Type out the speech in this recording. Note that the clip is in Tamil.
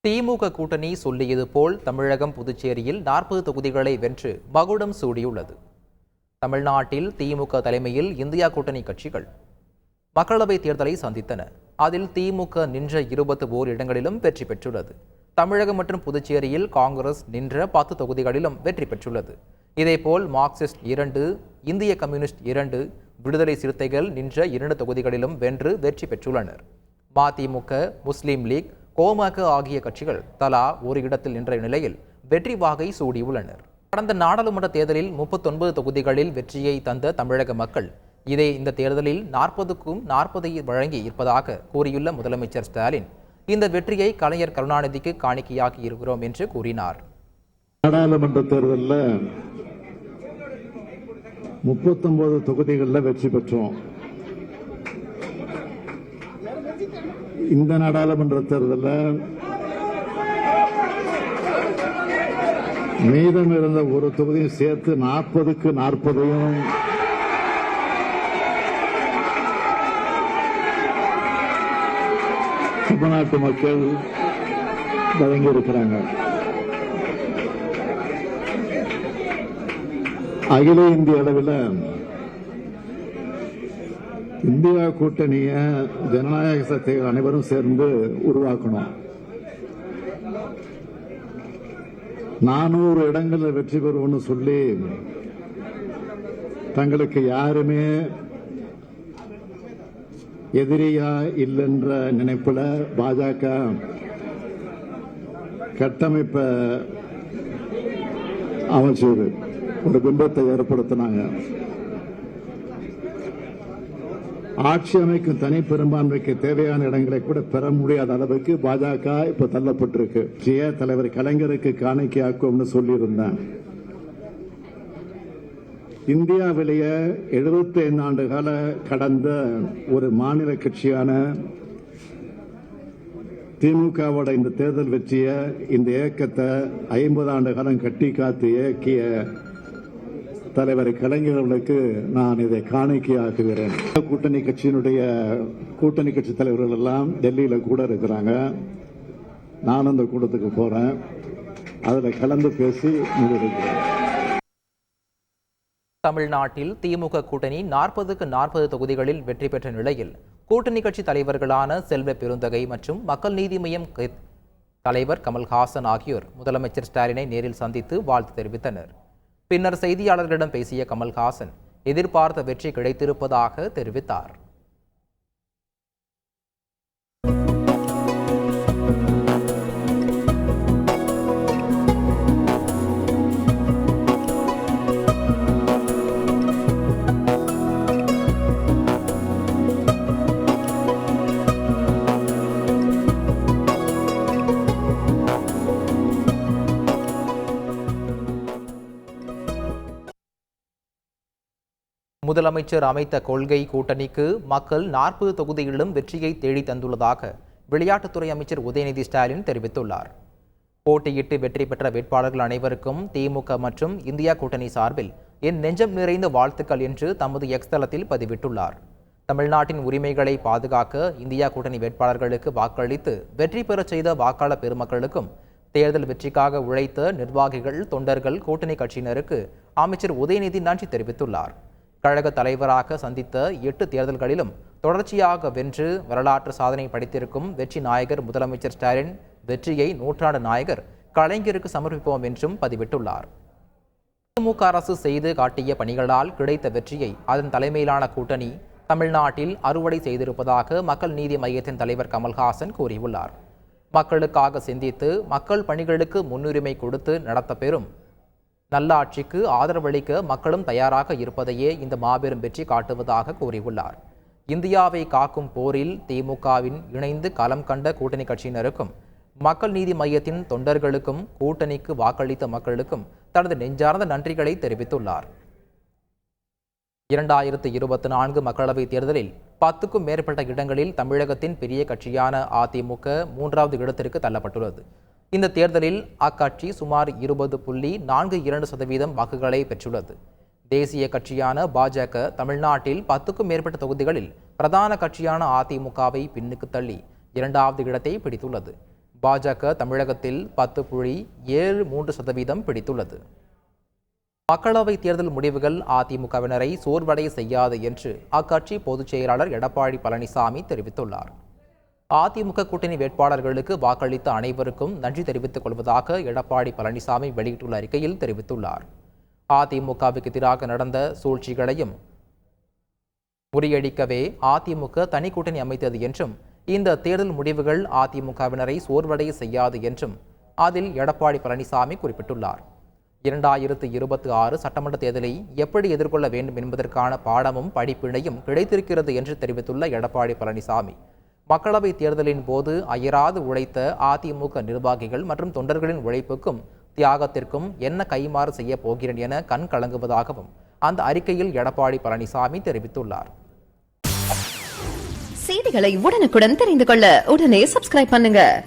திமுக கூட்டணி சொல்லியது போல் தமிழகம் புதுச்சேரியில் 40 தொகுதிகளை வென்று மகுடம் சூடியுள்ளது. தமிழ்நாட்டில் திமுக தலைமையில் இந்தியா கூட்டணி கட்சிகள் மக்களவைத் தேர்தலை சந்தித்தன. அதில் திமுக நின்ற 21 இடங்களிலும் வெற்றி பெற்றுள்ளது. தமிழகம் மற்றும் புதுச்சேரியில் காங்கிரஸ் நின்ற 10 தொகுதிகளிலும் வெற்றி பெற்றுள்ளது. இதேபோல் மார்க்சிஸ்ட் 2, இந்திய கம்யூனிஸ்ட் 2, விடுதலை சிறுத்தைகள் நின்ற 2 தொகுதிகளிலும் வென்று வெற்றி பெற்றுள்ளனர். மதிமுக, முஸ்லீம் லீக், கோமக ஆகிய கட்சிகள் தலா ஒரு இடத்தில் நின்ற நிலையில் வெற்றி வாகை சூடியுள்ளனர். கடந்த நாடாளுமன்ற தேர்தலில் 39 தொகுதிகளில் வெற்றியை தந்த தமிழக மக்கள் இந்த தேர்தலில் 40க்கும் 40 வழங்கி இருப்பதாக கூறியுள்ள முதலமைச்சர் ஸ்டாலின், இந்த வெற்றியை கலைஞர் கருணாநிதிக்கு காணிக்கையாகி இருக்கிறோம் என்று கூறினார். நாடாளுமன்ற தேர்தலில் 39 தொகுதிகளில் வெற்றி பெற்றோம். இந்த நாடாளுமன்ற தேர்தலில் மீதம் இருந்த ஒரு தொகுதியும் சேர்த்து 40க்கு 40 தமிழ்நாட்டு மக்கள் வழங்கியிருக்கிறாங்க. அகில இந்திய அளவில் இந்தியா கூட்டணிய ஜனநாயக சக்தி அனைவரும் சேர்ந்து உருவாக்கணும். 400 இடங்களில் வெற்றி பெறுவோம்னு சொல்லி தங்களுக்கு யாருமே எதிரியா இல்லைன்ற நினைப்புல பாஜக கட்டமைப்பை அமைச்சது ஒரு பிம்பத்தை ஏற்படுத்தினாங்க. ஆட்சி அமைக்கும் தனி பெரும்பான்மைக்கு தேவையான இடங்களை கூட பெற முடியாத அளவுக்கு பாஜக இப்ப தள்ளப்பட்டிருக்கு. தலைவர் கலைஞருக்கு காணிக்கையாக்கும்னு சொல்லியிருந்தேன். இந்தியாவிலேயே 75 ஆண்டு கால கடந்த ஒரு மாநில கட்சியான திமுகவோட இந்த தேர்தல் வெற்றிய, இந்த இயக்கத்தை 50 ஆண்டு காலம் கட்டி காத்து இயக்கிய தலைவர் கலைஞர்களுக்கு நான் இதை காணிக்கையாக்குகிறேன். கூட்டணி கட்சி தலைவர்கள் எல்லாம் டெல்லியில கூட இருக்கிறாங்க. நான் அந்த கூட்டத்துக்கு போறேன். அதுல கலந்து பேசி முடிவெடுக்கிறேன். தமிழ்நாட்டில் திமுக கூட்டணி 40க்கு 40 தொகுதிகளில் வெற்றி பெற்ற நிலையில் கூட்டணி கட்சி தலைவர்களான செல்வ பெருந்தகை மற்றும் மக்கள் நீதி மய்யம் தலைவர் கமல்ஹாசன் ஆகியோர் முதலமைச்சர் ஸ்டாலினை நேரில் சந்தித்து வாழ்த்து தெரிவித்தனர். பின்னர் செய்தியாளர்களிடம் பேசிய கமல்ஹாசன் எதிர்பார்த்த வெற்றி கிடைத்திருப்பதாக தெரிவித்தார். முதலமைச்சர் அமைத்த கொள்கை கூட்டணிக்கு மக்கள் 40 தொகுதிகளிலும் வெற்றியை தேடி தந்துள்ளதாக விளையாட்டுத்துறை அமைச்சர் உதயநிதி ஸ்டாலின் தெரிவித்துள்ளார். போட்டியிட்டு வெற்றி பெற்ற வேட்பாளர்கள் அனைவருக்கும் திமுக மற்றும் இந்தியா கூட்டணி சார்பில் என் நெஞ்சம் நிறைந்த வாழ்த்துக்கள் என்று தமது எக்ஸ் தளத்தில் பதிவிட்டுள்ளார். தமிழ்நாட்டின் உரிமைகளை பாதுகாக்க இந்தியா கூட்டணி வேட்பாளர்களுக்கு வாக்களித்து வெற்றி பெறச் செய்த வாக்காளர் பெருமக்களுக்கும் தேர்தல் வெற்றிக்காக உழைத்த நிர்வாகிகள், தொண்டர்கள், கூட்டணி கட்சியினருக்கு அமைச்சர் உதயநிதி நன்றி தெரிவித்துள்ளார். கழக தலைவராக சந்தித்த 8 தேர்தல்களிலும் தொடர்ச்சியாக வென்று வரலாற்று சாதனை படைத்திருக்கும் வெற்றி நாயகர் முதலமைச்சர் ஸ்டாலின் வெற்றியை நூற்றாண்டு நாயகர் கலைஞருக்கு சமர்ப்பிப்போம் என்றும் பதிவிட்டுள்ளார். திமுக அரசு செய்து காட்டிய பணிகளால் கிடைத்த வெற்றியை அதன் தலைமையிலான கூட்டணி தமிழ்நாட்டில் அறுவடை செய்திருப்பதாக மக்கள் நீதி மய்யத்தின் தலைவர் கமல்ஹாசன் கூறியுள்ளார். மக்களுக்காக சிந்தித்து மக்கள் பணிகளுக்கு முன்னுரிமை கொடுத்து நடத்த பெறும் நல்லாட்சிக்கு ஆதரவளிக்க மக்களும் தயாராக இருப்பதையே இந்த மாபெரும் வெற்றி காட்டுவதாக கூறியுள்ளார். இந்தியாவை காக்கும் போரில் திமுகவின் இணைந்து களம் கண்ட கூட்டணி கட்சியினருக்கும் மக்கள் நீதி மய்யத்தின் தொண்டர்களுக்கும் கூட்டணிக்கு வாக்களித்த மக்களுக்கும் தனது நெஞ்சார்ந்த நன்றிகளை தெரிவித்துள்ளார். 2024 மக்களவைத் தேர்தலில் 10க்கும் மேற்பட்ட இடங்களில் தமிழகத்தின் பெரிய கட்சியான அதிமுக 3வது இடத்திற்கு தள்ளப்பட்டுள்ளது. இந்த தேர்தலில் அக்கட்சி சுமார் 20.42% வாக்குகளை பெற்றுள்ளது. தேசிய கட்சியான பாஜக தமிழ்நாட்டில் 10க்கும் மேற்பட்ட தொகுதிகளில் பிரதான கட்சியான அதிமுகவை பின்னுக்கு தள்ளி 2வது இடத்தை பிடித்துள்ளது. பாஜக தமிழகத்தில் 10.73% பிடித்துள்ளது. மக்களவைத் தேர்தல் முடிவுகள் அதிமுகவினரை சோர்வடைய செய்யாது என்று அக்கட்சி பொதுச் செயலாளர் எடப்பாடி பழனிசாமி தெரிவித்துள்ளார். அதிமுக கூட்டணி வேட்பாளர்களுக்கு வாக்களித்த அனைவருக்கும் நன்றி தெரிவித்துக் கொள்வதாக எடப்பாடி பழனிசாமி வெளியிட்டுள்ள அறிக்கையில் தெரிவித்துள்ளார். அதிமுகவுக்கு எதிராக நடந்த சூழ்ச்சிகளையும் முறியடிக்கவே அதிமுக தனி கூட்டணி அமைத்தது என்றும் இந்த தேர்தல் முடிவுகள் அதிமுகவினரை சோர்வடைய செய்யாது என்றும் அதில் எடப்பாடி பழனிசாமி குறிப்பிட்டுள்ளார். 2026 சட்டமன்ற தேர்தலை எப்படி எதிர்கொள்ள வேண்டும் என்பதற்கான பாடமும் படிப்பினையும் கிடைத்திருக்கிறது என்று தெரிவித்துள்ள எடப்பாடி பழனிசாமி, மக்களவைத் தேர்தலின் போது அயராது உழைத்த அதிமுக நிர்வாகிகள் மற்றும் தொண்டர்களின் உழைப்புக்கும் தியாகத்திற்கும் என்ன கைமாறு செய்ய போகிறேன் என கண் கலங்குவதாகவும் அந்த அறிக்கையில் எடப்பாடி பழனிசாமி தெரிவித்துள்ளார். செய்திகளை உடனுக்குடன் தெரிந்து கொள்ள உடனே சப்ஸ்கிரைப் பண்ணுங்க.